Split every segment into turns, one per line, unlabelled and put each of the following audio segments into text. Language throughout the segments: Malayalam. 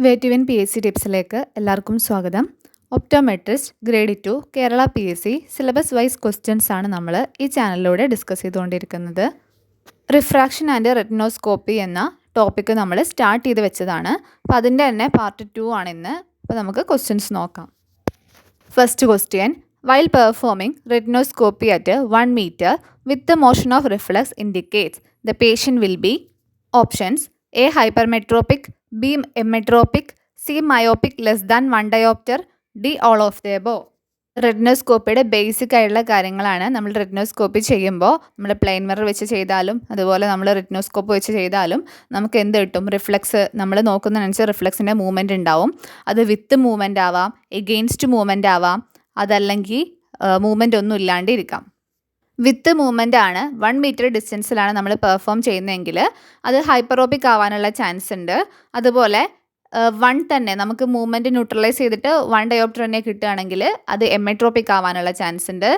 വേറ്റുവൻ പി എസ് സി ടിപ്സിലേക്ക് എല്ലാവർക്കും സ്വാഗതം. Optometrist grade 2 Kerala P S C syllabus wise questions ആണ് നമ്മൾ ഈ ചാനലിലൂടെ ഡിസ്കസ് ചെയ്തുകൊണ്ടിരിക്കുന്നത്. റിഫ്രാക്ഷൻ ആൻഡ് റെറ്റിനോസ്കോപ്പി എന്ന ടോപ്പിക്ക് നമ്മൾ സ്റ്റാർട്ട് ചെയ്ത് വെച്ചതാണ്. അപ്പോൾ അതിൻ്റെ തന്നെ പാർട്ട് 2 ആണിന്ന്. അപ്പോൾ നമുക്ക് ക്വസ്റ്റ്യൻസ് നോക്കാം. First question: while performing retinoscopy at 1 meter with the motion of reflex indicates the patient will be options: A. hypermetropic, B. emmetropic, C. myopic less than 1 diopter, D. all of the above. റെറ്റിനോസ്കോപ്പിയുടെ ബേസിക് ആയിട്ടുള്ള കാര്യങ്ങളാണ്. നമ്മൾ റെറ്റിനോസ്കോപ്പി ചെയ്യുമ്പോൾ നമ്മൾ പ്ലെയിൻ മിറർ വെച്ച് ചെയ്താലും അതുപോലെ നമ്മൾ റെറ്റിനോസ്കോപ്പ് വെച്ച് ചെയ്താലും നമുക്ക് എന്ത് കിട്ടും? റിഫ്ലെക്സ് നമ്മൾ നോക്കുന്നതിനനുസരിച്ച് റിഫ്ലെക്സിൻ്റെ മൂവ്മെൻറ്റ് ഉണ്ടാവും. അത് വിത്ത് മൂവ്മെൻ്റ് ആവാം, എഗെയിൻസ്റ്റ് മൂവ്മെൻ്റ് ആവാം, അതല്ലെങ്കിൽ മൂവ്മെൻ്റ് ഒന്നും ഇല്ലാണ്ടിരിക്കാം. വിത്ത് മൂവ്മെൻ്റ് ആണ് 1 മീറ്റർ ഡിസ്റ്റൻസിലാണ് നമ്മൾ പെർഫോം ചെയ്യുന്നതെങ്കിൽ അത് ഹൈപ്പറോപ്പിക് ആവാനുള്ള ചാൻസ് ഉണ്ട്. അതുപോലെ 1 തന്നെ നമുക്ക് മൂവ്മെൻറ്റ് ന്യൂട്രലൈസ് ചെയ്തിട്ട് 1 ഡയോപ്റ്റർ തന്നെ കിട്ടുകയാണെങ്കിൽ അത് എമ്മെട്രോപ്പിക് ആവാനുള്ള ചാൻസ് ഉണ്ട്.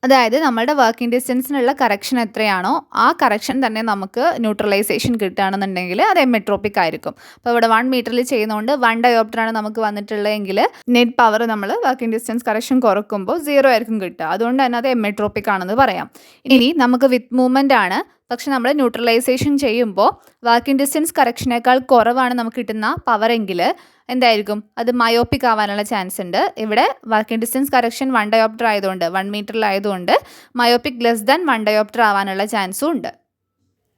അതായത് നമ്മുടെ വർക്കിംഗ് ഡിസ്റ്റൻസിനുള്ള കറക്ഷൻ എത്രയാണോ ആ കറക്ഷൻ തന്നെ നമുക്ക് ന്യൂട്രലൈസേഷൻ കിട്ടുകയാണെന്നുണ്ടെങ്കിൽ അത് എമ്മെട്രോപ്പിക് ആയിരിക്കും. അപ്പോൾ ഇവിടെ 1 മീറ്ററിൽ ചെയ്യുന്നതുകൊണ്ട് 1 ഡയോപ്റ്ററാണ് നമുക്ക് വന്നിട്ടുള്ളതെങ്കിൽ നെറ്റ് പവർ നമ്മൾ വർക്കിംഗ് ഡിസ്റ്റൻസ് കറക്ഷൻ കുറക്കുമ്പോൾ 0 ആയിരിക്കും കിട്ടുക. അതുകൊണ്ട് തന്നെ അത് എമ്മെട്രോപ്പിക് ആണെന്ന് പറയാം. ഇനി നമുക്ക് വിത്ത് മൂവ്മെൻ്റ് ആണ്, പക്ഷെ നമ്മൾ ന്യൂട്രലൈസേഷൻ ചെയ്യുമ്പോൾ വർക്കിംഗ് ഡിസ്റ്റൻസ് കറക്ഷനേക്കാൾ കുറവാണ് നമുക്ക് കിട്ടുന്ന പവർ എങ്കിൽ എന്തായിരിക്കും? അത് മയോപ്പിക് ആവാനുള്ള ചാൻസ് ഉണ്ട്. ഇവിടെ വർക്കിംഗ് ഡിസ്റ്റൻസ് കറക്ഷൻ 1 ഡയോപ്റ്റർ ആയതുകൊണ്ട് 1 മീറ്ററിലായതുകൊണ്ട് മയോപ്പിക് ലെസ് ദാൻ 1 ഡയോപ്റ്റർ ആവാനുള്ള ചാൻസും ഉണ്ട്.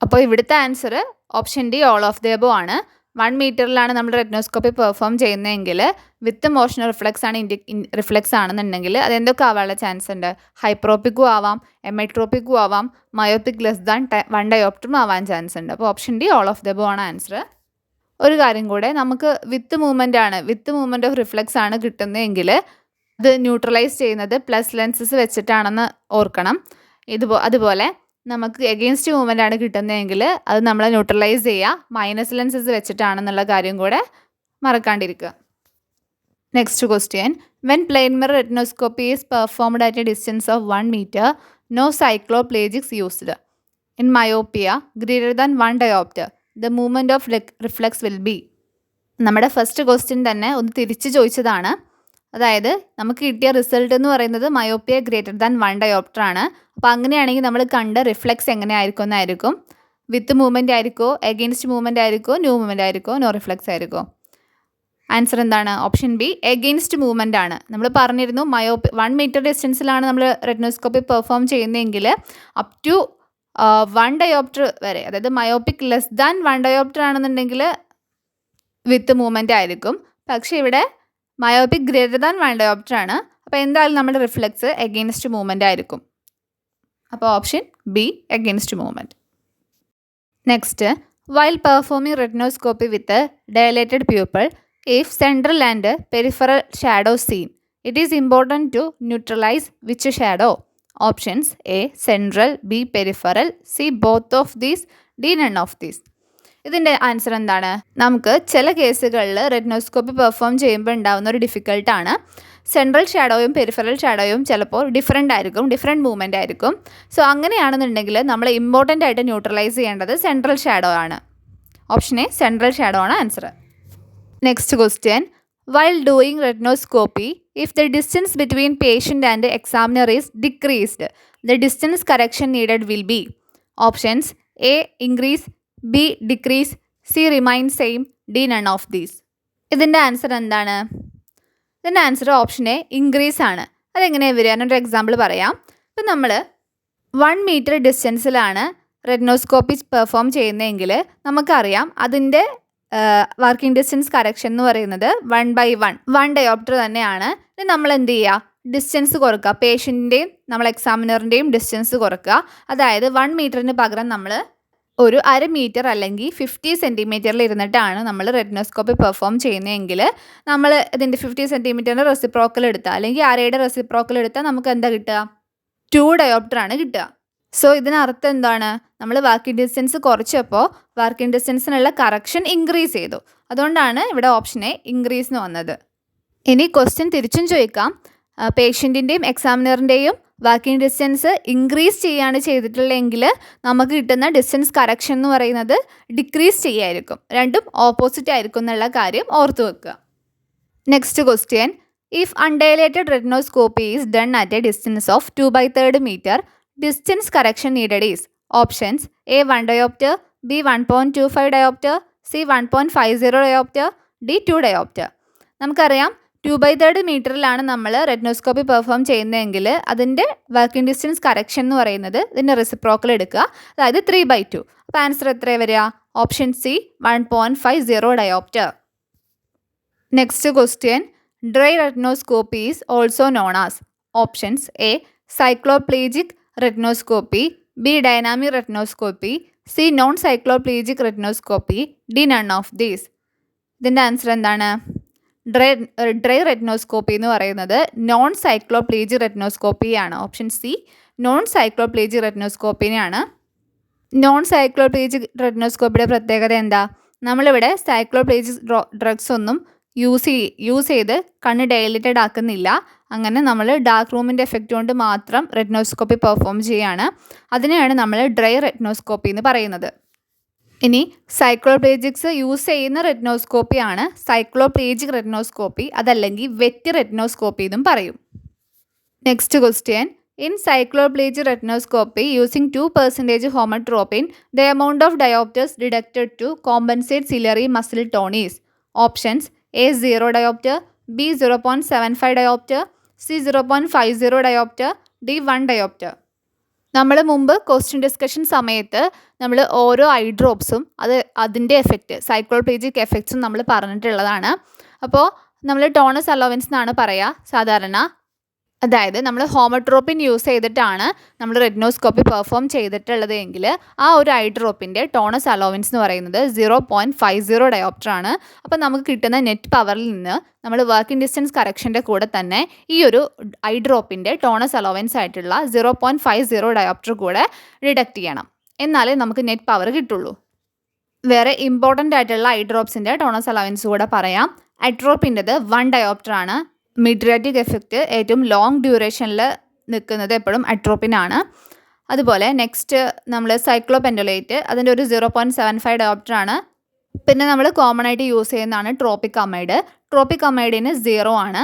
അപ്പോൾ ഇവിടുത്തെ answer option D all of the above ആണ്. 1 മീറ്ററിലാണ് നമ്മൾ റെറ്റിനോസ്കോപ്പി പെർഫോം ചെയ്യുന്നതെങ്കിൽ വിത്ത് മോഷൻ റിഫ്ലെക്സ് ആണെന്നുണ്ടെങ്കിൽ അതെന്തൊക്കെ ആവാനുള്ള ചാൻസ് ഉണ്ട്? ഹൈപ്രോപ്പിക്കും ആവാം, എമെട്രോപ്പിക്കും ആവാം, മയോപ്പിക് ലെസ് ദാൻ 1 ഡയോപ്റ്ററും ആവാൻ ചാൻസ് ഉണ്ട്. അപ്പോൾ option D all of the above ആണ് ആൻസർ. ഒരു കാര്യം കൂടെ, നമുക്ക് വിത്ത് മൂവ്മെൻറ്റ് ഓഫ് റിഫ്ലെക്സ് ആണ് കിട്ടുന്നതെങ്കിൽ അത് ന്യൂട്രലൈസ് ചെയ്യുന്നത് പ്ലസ് ലെൻസസ് വെച്ചിട്ടാണെന്ന് ഓർക്കണം. അതുപോലെ നമുക്ക് എഗെയിൻസ്റ്റ് മൂവ്മെൻ്റ് ആണ് കിട്ടുന്നതെങ്കിൽ അത് നമ്മൾ ന്യൂട്രലൈസ് ചെയ്യുക മൈനസ് ലെൻസസ് വെച്ചിട്ടാണെന്നുള്ള കാര്യം കൂടെ മറക്കാണ്ടിരിക്കുക. Next question: when plane mirror retinoscopy is performed at a distance of 1 metre no cycloplegics used in myopia greater than 1 dioptre the movement of reflex will be. നമ്മുടെ ഫസ്റ്റ് ക്വസ്റ്റ്യൻ തന്നെ ഒന്ന് തിരിച്ച് ചോദിച്ചതാണ്. അതായത് നമുക്ക് കിട്ടിയ റിസൾട്ട് എന്ന് പറയുന്നത് മയോപ്പിയ ഗ്രേറ്റർ ദാൻ 1 ഡയോപ്റ്റർ ആണ്. അപ്പോൾ അങ്ങനെയാണെങ്കിൽ നമ്മൾ കണ്ട റിഫ്ലെക്സ് എങ്ങനെയായിരിക്കും എന്നായിരിക്കും? വിത്ത് മൂവ്മെൻ്റ് ആയിരിക്കുമോ, എഗെയിൻസ്റ്റ് മൂവ്മെൻ്റ് ആയിരിക്കുമോ, ന്യൂ മൂവ്മെൻ്റ് ആയിരിക്കുമോ, നോ റിഫ്ലെക്സ് ആയിരിക്കുമോ? ആൻസർ എന്താണ്? ഓപ്ഷൻ ബി എഗെയിൻസ്റ്റ് മൂവ്മെൻ്റ് ആണ്. നമ്മൾ പറഞ്ഞിരുന്നു 1 മീറ്റർ ഡിസ്റ്റൻസിലാണ് നമ്മൾ റെറ്റിനോസ്കോപ്പി പെർഫോം ചെയ്യുന്നതെങ്കിൽ അപ് ടു 1 ഡയോപ്റ്റർ വരെ, അതായത് മയോപ്പിക് ലെസ് ദാൻ 1 ഡയോപ്റ്റർ ആണെന്നുണ്ടെങ്കിൽ വിത്ത് മൂവ്മെൻ്റ് ആയിരിക്കും. പക്ഷേ ഇവിടെ മയോപ്പിക് ഗ്രേറ്റർ ദാൻ 1 ഡയോപ്റ്റർ ആണ്. അപ്പോൾ എന്തായാലും നമ്മുടെ റിഫ്ലെക്സ് എഗെയിൻസ്റ്റ് മൂവ്മെൻ്റ് ആയിരിക്കും. അപ്പോൾ option B against movement. Next: while performing retinoscopy with dilated pupil if central and peripheral shadow seen it is important to neutralise which shadow? Options: A central, B peripheral, C both of these, D none of these. ഇതിൻ്റെ ആൻസർ എന്താണ്? നമുക്ക് ചില കേസുകളിൽ റെറ്റിനോസ്കോപ്പി പെർഫോം ചെയ്യുമ്പോൾ ഉണ്ടാകുന്ന ഒരു ഡിഫിക്കൽട്ടാണ് സെൻട്രൽ ഷാഡോയും പെരിഫറൽ ഷാഡോയും ചിലപ്പോൾ ഡിഫറെൻറ്റ് മൂവ്മെൻ്റ് ആയിരിക്കും. സോ അങ്ങനെയാണെന്നുണ്ടെങ്കിൽ നമ്മൾ ഇമ്പോർട്ടൻ്റ് ആയിട്ട് ന്യൂട്രലൈസ് ചെയ്യേണ്ടത് സെൻട്രൽ ഷാഡോ ആണ്. ഓപ്ഷൻ എ സെൻട്രൽ ഷാഡോ ആണ് answer. Next question: while doing retinoscopy, if the distance between patient and examiner is decreased, the distance correction needed will be. Options: A increase, B decrease, C remain same, D none of these. ഇതിൻ്റെ ആൻസർ എന്താണ്? ഇതിൻ്റെ ആൻസർ ഓപ്ഷൻ എ ഇൻക്രീസ് ആണ്. അതെങ്ങനെയാണ് വരിക? ഞാനൊരു എക്സാമ്പിൾ പറയാം. ഇപ്പം നമ്മൾ 1 മീറ്റർ ഡിസ്റ്റൻസിലാണ് റെറ്റിനോസ്കോപ്പി പെർഫോം ചെയ്യുന്നതെങ്കിൽ നമുക്കറിയാം അതിൻ്റെ വർക്കിംഗ് ഡിസ്റ്റൻസ് കറക്ഷൻ എന്ന് പറയുന്നത് 1 ഡയോപ്റ്റർ തന്നെയാണ്. ഇത് നമ്മൾ എന്ത് ചെയ്യുക? ഡിസ്റ്റൻസ് കുറക്കുക, പേഷ്യൻറ്റിൻ്റെയും നമ്മൾ എക്സാമിനറിൻ്റെയും ഡിസ്റ്റൻസ് കുറക്കുക. അതായത് 1 മീറ്ററിന് പകരം നമ്മൾ ഒരു 1/2 മീറ്റർ അല്ലെങ്കിൽ 50 സെൻറ്റിമീറ്ററിൽ ഇരുന്നിട്ടാണ് നമ്മൾ റെറ്റിനോസ്കോപ്പി പെർഫോം ചെയ്യുന്നതെങ്കിൽ നമ്മൾ ഇതിൻ്റെ 50 സെൻറ്റിമീറ്ററിൻ്റെ റെസിപ്രോക്കൽ എടുത്താൽ അല്ലെങ്കിൽ അരയുടെ റെസിപ്രോക്കൽ എടുത്താൽ നമുക്ക് എന്താ കിട്ടുക? 2 ഡയോപ്റ്റർ ആണ് കിട്ടുക. സോ ഇതിനർത്ഥം എന്താണ്? നമ്മൾ വർക്കിംഗ് ഡിസ്റ്റൻസ് കുറച്ചപ്പോൾ വർക്കിംഗ് ഡിസ്റ്റൻസിനുള്ള കറക്ഷൻ ഇൻക്രീസ് ചെയ്തു. അതുകൊണ്ടാണ് ഇവിടെ ഓപ്ഷൻ എ ഇൻക്രീസ് എന്ന് വന്നത്. ഇനി ക്വസ്റ്റ്യൻ തിരിച്ചും ചോദിക്കാം. പേഷ്യൻറ്റിൻ്റെയും എക്സാമിനറിൻ്റെയും വർക്കിംഗ് ഡിസ്റ്റൻസ് ഇൻക്രീസ് ചെയ്യുകയാണ് ചെയ്തിട്ടുള്ളതെങ്കിൽ നമുക്ക് കിട്ടുന്ന ഡിസ്റ്റൻസ് കറക്ഷൻ എന്ന് പറയുന്നത് ഡിക്രീസ് ചെയ്യായിരിക്കും. രണ്ടും ഓപ്പോസിറ്റ് ആയിരിക്കും എന്നുള്ള കാര്യം ഓർത്തു വെക്കുക. Next question, if undilated retinoscopy is done at a distance of 2/3 meter, distance correction needed is options A 1 diopter, B 1.25 diopter, C 1.50 diopter, D 2 diopter. നമുക്കറിയാം 2/3 മീറ്ററിലാണ് നമ്മൾ റെറ്റിനോസ്കോപ്പി പെർഫോം ചെയ്യുന്നതെങ്കിൽ അതിൻ്റെ വർക്കിംഗ് ഡിസ്റ്റൻസ് കറക്ഷൻ എന്ന് പറയുന്നത് ഇതിൻ്റെ റെസിപ്രോക്കൽ എടുക്കുക, അതായത് 3/2. അപ്പോൾ ആൻസർ എത്ര വരിക? Option C 1.50 diopter. Next question, dry retinoscopy is also known as options A cycloplegic retinoscopy, B dynamic retinoscopy, C non cycloplegic retinoscopy, D none of these. ഇതിൻ്റെ ആൻസർ എന്താണ്? ഡ്രൈ റെറ്റിനോസ്കോപ്പി എന്ന് പറയുന്നത് നോൺ സൈക്ലോപ്ലീജിക് റെറ്റിനോസ്കോപ്പിയാണ്. ഓപ്ഷൻ സി നോൺ സൈക്ലോപ്ലീജിക് റെറ്റിനോസ്കോപ്പിനെയാണ്. നോൺ സൈക്ലോപ്ലീജിക് റെറ്റിനോസ്കോപ്പിയുടെ പ്രത്യേകത എന്താ? നമ്മളിവിടെ സൈക്ലോപ്ലീജിക് ഡ്രഗ്സ് ഒന്നും യൂസ് ചെയ്ത് കണ്ണ് ഡയലേറ്റഡ് ആക്കുന്നില്ല. അങ്ങനെ നമ്മൾ ഡാർക്ക് റൂമിൻ്റെ എഫക്റ്റ് കൊണ്ട് മാത്രം റെറ്റിനോസ്കോപ്പി പെർഫോം ചെയ്യുകയാണ്. അതിനെയാണ് നമ്മൾ ഡ്രൈ റെറ്റിനോസ്കോപ്പി എന്ന് പറയുന്നത്. ഇനി സൈക്ലോപ്ലീജിക്സ് യൂസ് ചെയ്യുന്ന റെറ്റിനോസ്കോപ്പിയാണ് സൈക്ലോപ്ലീജിക് റെറ്റിനോസ്കോപ്പി, അതല്ലെങ്കിൽ വെറ്റ് റെറ്റിനോസ്കോപ്പി എന്നും പറയും. Next question, in cycloplegic retinoscopy using 2% homatropine the amount of dioptres deducted to compensate ciliary muscle tone is options A 0 diopter, B 0.75 diopter, C 0.50 diopter, D 1 diopter. നമ്മൾ മുമ്പ് ക്വസ്റ്റ്യൻ ഡിസ്കഷൻ സമയത്ത് നമ്മൾ ഓരോ ഐ ഡ്രോപ്സും അതിൻ്റെ എഫക്റ്റ് സൈക്ലോപ്ലീജിക് എഫക്ട്സും നമ്മൾ പറഞ്ഞിട്ടുള്ളതാണ്. അപ്പോൾ നമ്മൾ ടോണസ് അലോവൻസ് എന്നാണ് പറയുക സാധാരണ. അതായത് നമ്മൾ ഹോമട്രോപ്പിൻ യൂസ് ചെയ്തിട്ടാണ് നമ്മൾ റെറ്റിനോസ്കോപ്പി പെർഫോം ചെയ്തിട്ടുള്ളത് എങ്കിൽ ആ ഒരു ഐ ഡ്രോപ്പിൻ്റെ ടോണസ് അലോവൻസ് എന്ന് പറയുന്നത് 0.50 diopter ആണ്. അപ്പോൾ നമുക്ക് കിട്ടുന്ന നെറ്റ് പവറിൽ നിന്ന് നമ്മൾ വർക്കിംഗ് ഡിസ്റ്റൻസ് കറക്ഷൻ്റെ കൂടെ തന്നെ ഈ ഒരു ഐ ഡ്രോപ്പിൻ്റെ ടോണസ് അലോവൻസ് ആയിട്ടുള്ള 0.50 diopter കൂടെ ഡിഡക്റ്റ് ചെയ്യണം. എന്നാലേ നമുക്ക് നെറ്റ് പവർ കിട്ടുള്ളൂ. വേറെ ഇമ്പോർട്ടൻ്റ് ആയിട്ടുള്ള ഐ ഡ്രോപ്സിൻ്റെ ടോണസ് അലോവൻസ് കൂടെ പറയാം. അട്രോപ്പിൻ്റെത് 1 diopter ആണ്. മിഡ്രിയാറ്റിക് എഫക്റ്റ് ഏറ്റവും ലോങ് ഡ്യൂറേഷനിൽ നിൽക്കുന്നത് എപ്പോഴും അട്രോപ്പിനാണ്. അതുപോലെ നെക്സ്റ്റ് നമ്മൾ സൈക്ലോപെൻഡോലേറ്റ്, അതിൻ്റെ ഒരു 0.75 diopter ആണ്. പിന്നെ നമ്മൾ കോമൺ ആയിട്ട് യൂസ് ചെയ്യുന്നതാണ് ട്രോപ്പിക് അമൈഡ്. ട്രോപ്പിക് അമൈഡിന് 0 ആണ്,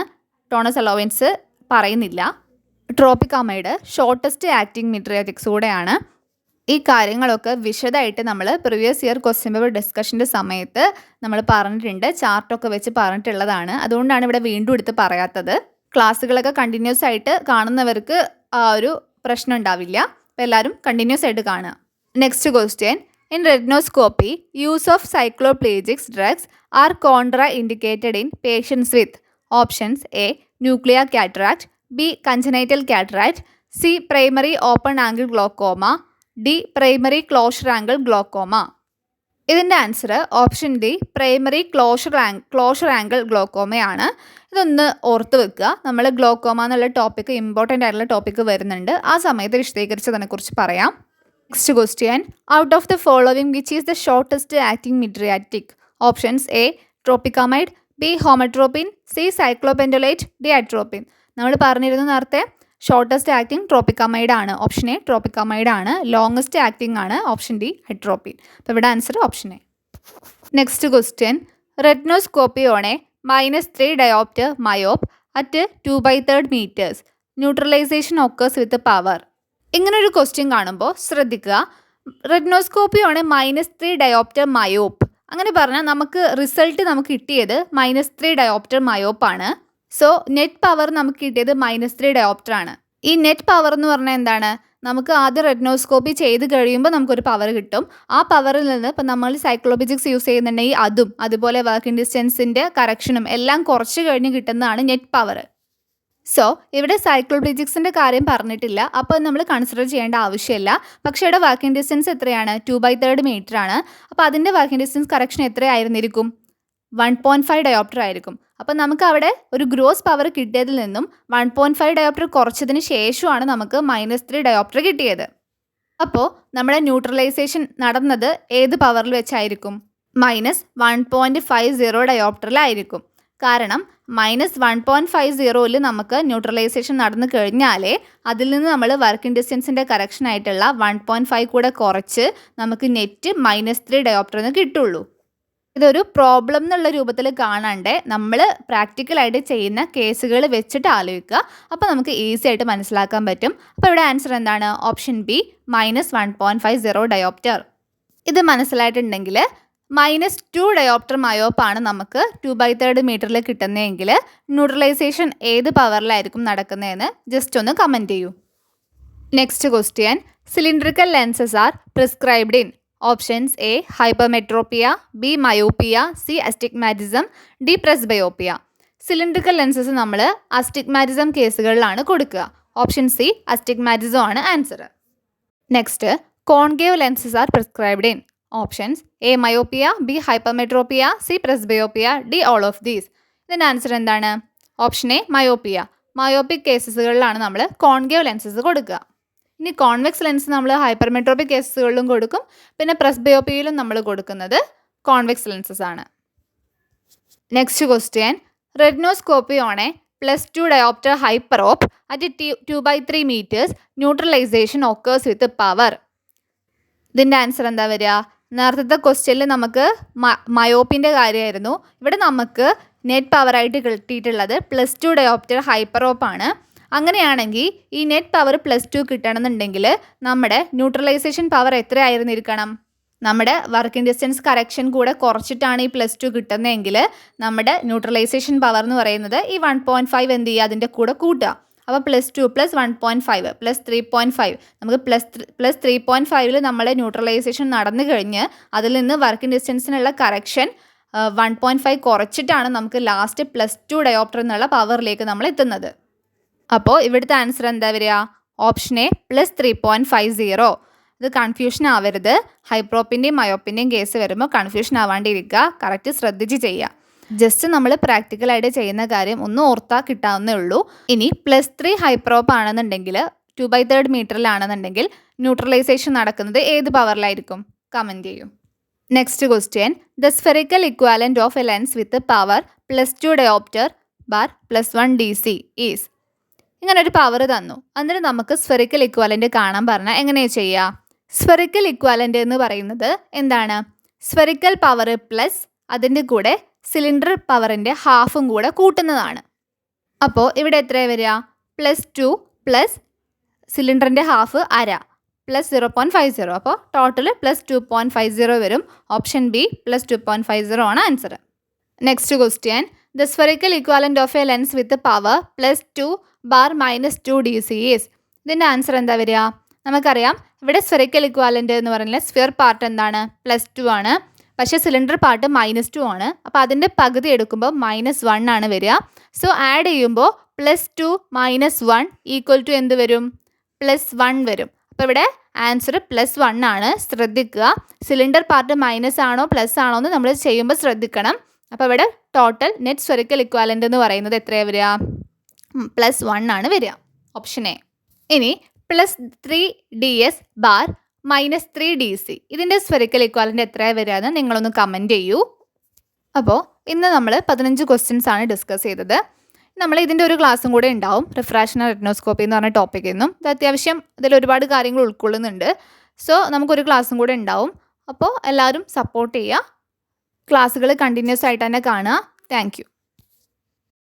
ടോണസ് അലോവൻസ് പറയുന്നില്ല. ട്രോപ്പിക് അമൈഡ് ഷോർട്ടസ്റ്റ് ആക്ടിങ് മിഡ്രിയാറ്റിക്സ് കൂടെയാണ്. ഈ കാര്യങ്ങളൊക്കെ വിശദമായിട്ട് നമ്മൾ പ്രീവിയസ് ഇയർ ക്വസ്റ്റ്യൻ പേപ്പർ ഡിസ്കഷൻ്റെ സമയത്ത് നമ്മൾ പറഞ്ഞിട്ടുണ്ട്, ചാർട്ടൊക്കെ വെച്ച് പറഞ്ഞിട്ടുള്ളതാണ്. അതുകൊണ്ടാണ് ഇവിടെ വീണ്ടും എടുത്ത് പറയാത്തത്. ക്ലാസ്സുകളൊക്കെ കണ്ടിന്യൂസ് ആയിട്ട് കാണുന്നവർക്ക് ആ ഒരു പ്രശ്നം ഉണ്ടാവില്ല. അപ്പോൾ എല്ലാവരും കണ്ടിന്യൂസ് ആയിട്ട് കാണുക. Next question, in retinoscopy use of cycloplegics drugs are contraindicated in patients with options A nuclear cataract, B congenital cataract, C primary open angle glaucoma, D primary closure angle glaucoma. ഇതിൻ്റെ answer option D primary closure angle ഗ്ലോക്കോമയാണ്. ഇതൊന്ന് ഓർത്ത് വെക്കുക. നമ്മൾ ഗ്ലോക്കോമ എന്നുള്ള ടോപ്പിക്ക് ഇമ്പോർട്ടൻ്റ് ആയിട്ടുള്ള ടോപ്പിക്ക് വരുന്നുണ്ട്, ആ സമയത്ത് വിശദീകരിച്ചതിനെക്കുറിച്ച് പറയാം. Next question, out of the following which is the shortest acting mydriatic? Options A tropicamide, B homatropine, C cyclopentolate, D atropine. നമ്മൾ പറഞ്ഞിരുന്നു നേരത്തെ ഷോർട്ടസ്റ്റ് ആക്ടിങ് ട്രോപ്പിക്കമൈഡ് ആണ്. ഓപ്ഷൻ എ ട്രോപ്പിക്കമൈഡ് ആണ്. ലോങ്ങസ്റ്റ് ആക്ടിങ് ആണ് ഓപ്ഷൻ ഡി അട്രോപ്പിൻ. അപ്പോൾ ഇവിടെ answer option A. Next question, retinoscopy on a -3 diopter myope at 2/3 meters. Neutralisation occurs with power. ഇങ്ങനൊരു ക്വസ്റ്റ്യൻ കാണുമ്പോൾ ശ്രദ്ധിക്കുക, retinoscopy on a -3 diopter myope അങ്ങനെ പറഞ്ഞാൽ നമുക്ക് റിസൾട്ട് നമുക്ക് കിട്ടിയത് -3 diopter മയോപ്പാണ്. സോ നെറ്റ് പവർ നമുക്ക് കിട്ടിയത് -3 diopter ആണ്. ഈ നെറ്റ് പവർ എന്ന് പറഞ്ഞാൽ എന്താണ്? നമുക്ക് ആദ്യം റെറ്റിനോസ്കോപ്പി ചെയ്ത് കഴിയുമ്പോൾ നമുക്കൊരു പവർ കിട്ടും. ആ പവറിൽ നിന്ന് ഇപ്പം നമ്മൾ സൈക്ലോപ്ലീജിക്സ് യൂസ് ചെയ്യുന്നുണ്ടെങ്കിൽ അതും അതുപോലെ വർക്കിംഗ് ഡിസ്റ്റൻസിൻ്റെ കറക്ഷനും എല്ലാം കുറച്ച് കഴിഞ്ഞ് കിട്ടുന്നതാണ് നെറ്റ് പവർ. സോ ഇവിടെ സൈക്ലോപ്ലീജിക്സിൻ്റെ കാര്യം പറഞ്ഞിട്ടില്ല, അപ്പോൾ നമ്മൾ കൺസിഡർ ചെയ്യേണ്ട ആവശ്യമില്ല. പക്ഷേ ഇവിടെ വർക്കിംഗ് ഡിസ്റ്റൻസ് എത്രയാണ്? 2/3 meter ആണ്. അപ്പോൾ അതിൻ്റെ വർക്കിംഗ് ഡിസ്റ്റൻസ് കറക്ഷൻ എത്രയായിരുന്നിരിക്കും? 1.5 diopter ആയിരിക്കും. അപ്പോൾ നമുക്ക് അവിടെ ഒരു ഗ്രോസ് പവർ കിട്ടിയതിൽ നിന്നും 1.5 diopter കുറച്ചതിന് ശേഷമാണ് നമുക്ക് -3 diopter കിട്ടിയത്. അപ്പോൾ നമ്മുടെ ന്യൂട്രലൈസേഷൻ നടന്നത് ഏത് പവറിൽ വെച്ചായിരിക്കും? -1.50 diopterലായിരിക്കും. കാരണം -1.50 നമുക്ക് ന്യൂട്രലൈസേഷൻ നടന്നു കഴിഞ്ഞാലേ അതിൽ നിന്ന് നമ്മൾ വർക്കിംഗ് ഡിസ്റ്റൻസിൻ്റെ കറക്ഷനായിട്ടുള്ള 1.5 കൂടെ കുറച്ച് നമുക്ക് നെറ്റ് -3 ഡയോപ്റ്റർ എന്ന് കിട്ടുള്ളൂ. ഇതൊരു പ്രോബ്ലം എന്നുള്ള രൂപത്തിൽ കാണാണ്ട് നമ്മൾ പ്രാക്ടിക്കലായിട്ട് ചെയ്യുന്ന കേസുകൾ വെച്ചിട്ട് ആലോചിക്കുക. അപ്പോൾ നമുക്ക് ഈസി ആയിട്ട് മനസ്സിലാക്കാൻ പറ്റും. അപ്പോൾ ഇവിടെ ആൻസർ എന്താണ്? Option B -1.50 dioptre. ഇത് മനസ്സിലായിട്ടുണ്ടെങ്കിൽ -2 ഡയോപ്റ്റർ മയോപ്പാണ് നമുക്ക് 2/3 മീറ്ററിൽ കിട്ടുന്നതെങ്കിൽ ന്യൂട്രലൈസേഷൻ ഏത് പവറിലായിരിക്കും നടക്കുന്നതെന്ന് ജസ്റ്റ് ഒന്ന് കമൻറ്റ് ചെയ്യൂ. Next question, cylindrical lenses are prescribed in options A hypermetropia, B myopia, C astigmatism, D presbyopia. Cylindrical lenses നമ്മൾ അസ്റ്റിഗ്മാറ്റിസം കേസുകളിലാണ് കൊടുക്കുക. ഓപ്ഷൻ സി അസ്റ്റിഗ്മാറ്റിസം ആണ് answer. Next, concave lenses are prescribed in options A myopia, B hypermetropia, C presbyopia, D all of these. ഇതിൻ്റെ ആൻസർ എന്താണ്? Option A myopia. മയോപ്പിക് കേസുകളിലാണ് നമ്മൾ കോൺകേവ് ലെൻസസ് കൊടുക്കുക. ഇനി കോൺവെക്സ് ലെൻസ് നമ്മൾ ഹൈപ്പർമെട്രോപ്പിക് കേസുകളിലും കൊടുക്കും, പിന്നെ പ്രസ്ബയോപ്പിയയിലും നമ്മൾ കൊടുക്കുന്നത് കോൺവെക്സ് ലെൻസസ് ആണ്. Next question, retinoscopy on a +2 dioptre hyperope at 2/3 metres neutralisation occurs with power. ഇതിൻ്റെ ആൻസർ എന്താ വരിക? നേരത്തെ ക്വസ്റ്റ്യനിൽ നമുക്ക് മയോപ്പിൻ്റെ കാര്യമായിരുന്നു. ഇവിടെ നമുക്ക് നെറ്റ് പവറായിട്ട് കിട്ടിയിട്ടുള്ളത് +2 ഡയോപ്റ്റർ ഹൈപ്പറോപ്പാണ്. അങ്ങനെയാണെങ്കിൽ ഈ നെറ്റ് പവർ +2 കിട്ടണമെന്നുണ്ടെങ്കിൽ നമ്മുടെ ന്യൂട്രലൈസേഷൻ പവർ എത്രയായിരുന്നിരിക്കണം? നമ്മുടെ വർക്കിംഗ് ഡിസ്റ്റൻസ് കറക്ഷൻ കൂടെ കുറച്ചിട്ടാണ് ഈ +2 കിട്ടുന്നതെങ്കിൽ നമ്മുടെ ന്യൂട്രലൈസേഷൻ പവർ എന്ന് പറയുന്നത് ഈ 1.5 എന്ത് ചെയ്യുക? അതിൻ്റെ കൂടെ കൂട്ടുക. അപ്പോൾ +2 + 1.5 + 3.5 നമുക്ക് +3.5 നമ്മുടെ ന്യൂട്രലൈസേഷൻ നടന്നു കഴിഞ്ഞ് അതിൽ നിന്ന് വർക്കിംഗ് ഡിസ്റ്റൻസിനുള്ള കറക്ഷൻ 1.5 കുറച്ചിട്ടാണ് നമുക്ക് ലാസ്റ്റ് +2 ഡയോപ്റ്റർ എന്നുള്ള പവറിലേക്ക് നമ്മൾ എത്തുന്നത്. അപ്പോൾ ഇവിടുത്തെ ആൻസർ എന്താ വരിക? Option A +3.50. ഇത് കൺഫ്യൂഷൻ ആവരുത്. ഹൈപ്രോപ്പിൻ്റെയും മയോപ്പിൻ്റെയും കേസ് വരുമ്പോൾ കൺഫ്യൂഷൻ ആവാണ്ടിരിക്കുക. കറക്റ്റ് ശ്രദ്ധിച്ച് ചെയ്യുക. ജസ്റ്റ് നമ്മൾ പ്രാക്ടിക്കലായിട്ട് ചെയ്യുന്ന കാര്യം ഒന്ന് ഓർത്താൽ കിട്ടാവുന്നേ ഉള്ളൂ. ഇനി +3 ഹൈപ്രോപ്പ് ആണെന്നുണ്ടെങ്കിൽ 2/3 മീറ്ററിലാണെന്നുണ്ടെങ്കിൽ ന്യൂട്രലൈസേഷൻ നടക്കുന്നത് ഏത് പവറിലായിരിക്കും? കമൻറ്റ് ചെയ്യും. Next question, the spherical equivalent of A lens with power +2 dioptre bar +1 DC is. ഇങ്ങനൊരു പവർ തന്നു, എന്നിട്ട് നമുക്ക് സ്ഫെറിക്കൽ ഇക്വാലൻറ്റ് കാണാൻ പറഞ്ഞാൽ എങ്ങനെയാണ് ചെയ്യുക? സ്ഫെറിക്കൽ ഇക്വാലൻറ്റ് എന്ന് പറയുന്നത് എന്താണ്? സ്ഫെറിക്കൽ പവർ പ്ലസ് അതിൻ്റെ കൂടെ സിലിണ്ടർ പവറിൻ്റെ ഹാഫും കൂടെ കൂട്ടുന്നതാണ്. അപ്പോൾ ഇവിടെ എത്രയാണ് വരിക? +2 പ്ലസ് സിലിണ്ടറിൻ്റെ ഹാഫ് അര +0.50. അപ്പോൾ ടോട്ടൽ +2.50 വരും. ഓപ്ഷൻ ബി +2.50 ആണ് answer. Next question, the spherical equivalent of A lens with power +2 bar -2 DC is. ഇതിൻ്റെ ആൻസർ എന്താ വരിക? നമുക്കറിയാം ഇവിടെ സ്ഫെറിക്കൽ ഇക്വാലൻറ്റ് എന്ന് പറയുന്നത് സ്ഫിയർ പാർട്ട് എന്താണ്? +2 ആണ്. പക്ഷേ സിലിണ്ടർ പാർട്ട് -2 ആണ്. അപ്പോൾ അതിൻ്റെ പകുതി എടുക്കുമ്പോൾ -1 ആണ് വരിക. സോ ആഡ് ചെയ്യുമ്പോൾ +2 - 1 = എന്ത് വരും? +1 വരും. അപ്പോൾ ഇവിടെ ആൻസർ +1 ആണ്. ശ്രദ്ധിക്കുക, സിലിണ്ടർ പാർട്ട് മൈനസ് ആണോ പ്ലസ് ആണോ എന്ന് നമ്മൾ ചെയ്യുമ്പോൾ ശ്രദ്ധിക്കണം. അപ്പോൾ ഇവിടെ ടോട്ടൽ നെറ്റ് സ്ഫെറിക്കൽ ഇക്വാലൻ്റ് എന്ന് പറയുന്നത് എത്രയാണ് വരിക? +1 ആണ് വരിക. Option A. ഇനി +3 DS ബാർ -3 DC ഇതിൻ്റെ സ്ഫെറിക്കൽ ഇക്വാലൻ്റ് എത്രയാണ് വരിക എന്ന് നിങ്ങളൊന്ന് കമൻറ്റ് ചെയ്യൂ. അപ്പോൾ ഇന്ന് നമ്മൾ 15 ക്വസ്റ്റ്യൻസ് ആണ് ഡിസ്കസ് ചെയ്തത്. നമ്മൾ ഇതിൻ്റെ ഒരു ക്ലാസ്സും കൂടെ ഉണ്ടാവും, റിഫ്രാക്ഷൻ റെറ്റിനോസ്കോപ്പി എന്ന് പറഞ്ഞ ടോപ്പിക്കിൽ നിന്നും. ഇത് അത്യാവശ്യം ഇതിൽ ഒരുപാട് കാര്യങ്ങൾ ഉൾക്കൊള്ളുന്നുണ്ട്. സോ നമുക്കൊരു ക്ലാസ്സും കൂടെ ഉണ്ടാവും. അപ്പോൾ എല്ലാവരും സപ്പോർട്ട് ചെയ്യുക. ക്ലാസ്സുകൾ കണ്ടിന്യൂസ് ആയിട്ട് തന്നെ കാണുക. Thank you.